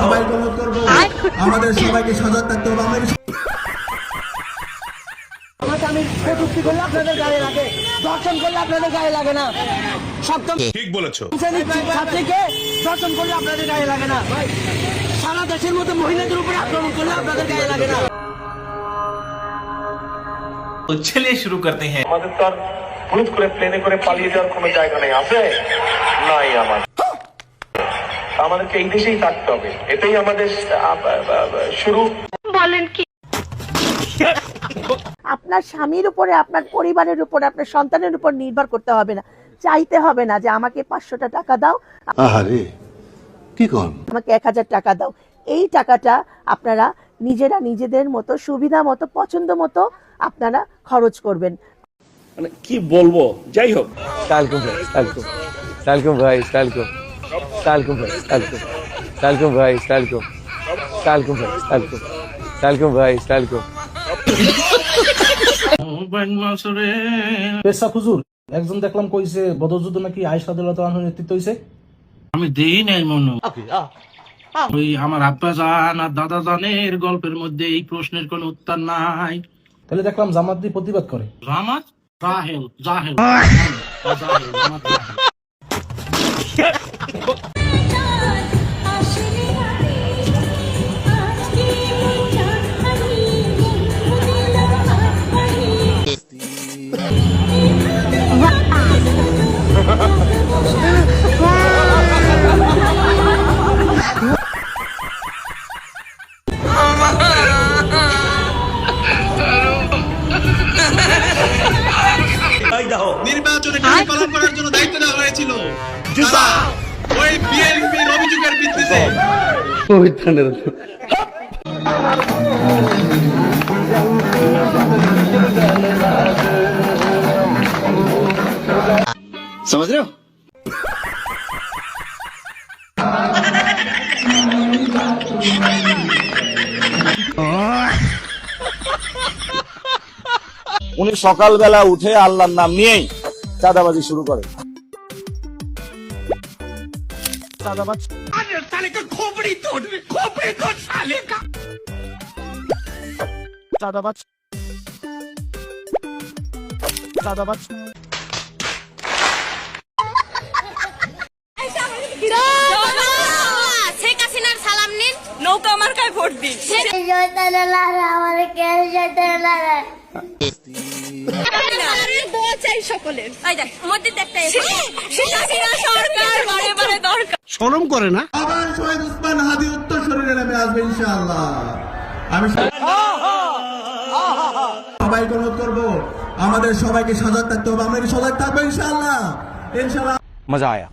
সবাইকে অনুরোধ করবো আমাদের সবাইকে সজাগ থাকতে হবে। আমার স্বামী কটূক্তি করলে আপনাদের গায়ে লাগে, দর্শন করলে আপনাদের গায়ে লাগে না। সপ্তম ঠিক বলেছো। ছাত্রীকে দর্শন করলে আপনাদের গায়ে লাগে না। সারা দেশের মধ্যে মহিলাদের উপরে আক্রমণ করলে আপনাদের গায়ে লাগে না। तो चलिए शुरू करते हैं। আমাদের তো আর হুট করে প্লেনে করে পালিয়ে যাওয়ার কোনো জায়গা নেই, আছে নাই আমাদেরকে এই দেশেই থাকতে হবে, এটাই আমাদের শুরু। বলেন কি? আপনার স্বামীর উপরে, আপনার পরিবারের উপরে, আপনার সন্তানের উপর নির্ভর করতে হবে না, চাইতে হবে না যে আমাকে 500টা টাকা দাও, আহারে কি কোন, আমাকে 1000 টাকা দাও। এই টাকাটা আপনারা নিজেরা নিজেদের মতো সুবিধা মতো পছন্দ মতো আপনারা খরচ করবেন। মানে কি বলবো, যাই হোক। সালকুম ভাই, সালকুম ভাই, সালকুম ভাই, সালকুম ভাই, সালকুম ভাই, সালকুম। পেশা হুজুর, একজন দেখলাম কইছে বদরযুদ্ধ নাকি আয়েশা রাদিয়াল্লাহু আনহার নেতৃত্ব হইছে। আমি দেই নাই মনে, ওই আমার আব্বা জান আর দাদা জানের গল্পের মধ্যে এই প্রশ্নের কোনো উত্তর নাই। তাহলে দেখলাম জামাত দিয়ে প্রতিবাদ করে। জামাত জাহেল জাহেল নির্বাচনে পালন করার জন্য দায়িত্ব দেওয়া হয়েছিল ওই বিএনপির অভিযোগের ভিত্তিতে। समझ रहे हो? উনি সকালবেলা উঠে আল্লাহর নাম নিয়েই চাঁদাবাজি শুরু করে। চাঁদাবাজ চাঁদাবাজ চাঁদাবাজ শেখ হাসিনার সালাম নিন, নৌকা মার্কায় ভোট দিন। শরম করে না? আবার শহীদ উসমান হাদি উত্তর শরীরে নেমে আসবে ইনশাআল্লাহ। আমি সবাইকে অনুরোধ করবো আমাদের সবাইকে সজাগ থাকতে হবে। আমরা কি সজাগ থাকবো ইনশাআল্লাহ? ইনশাআল্লাহ মজা আয়া।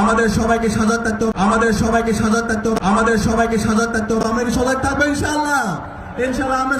আমাদের সবাইকে সজাগ থাকতে হবে, আমাদের সবাইকে সজাগ থাকতে হবে, আমাদের সবাইকে সজাগ থাকতে হবে। আমরা কি সজাগ থাকবো ইনশাআল্লাহ? ইনশাআল্লাহ আমরা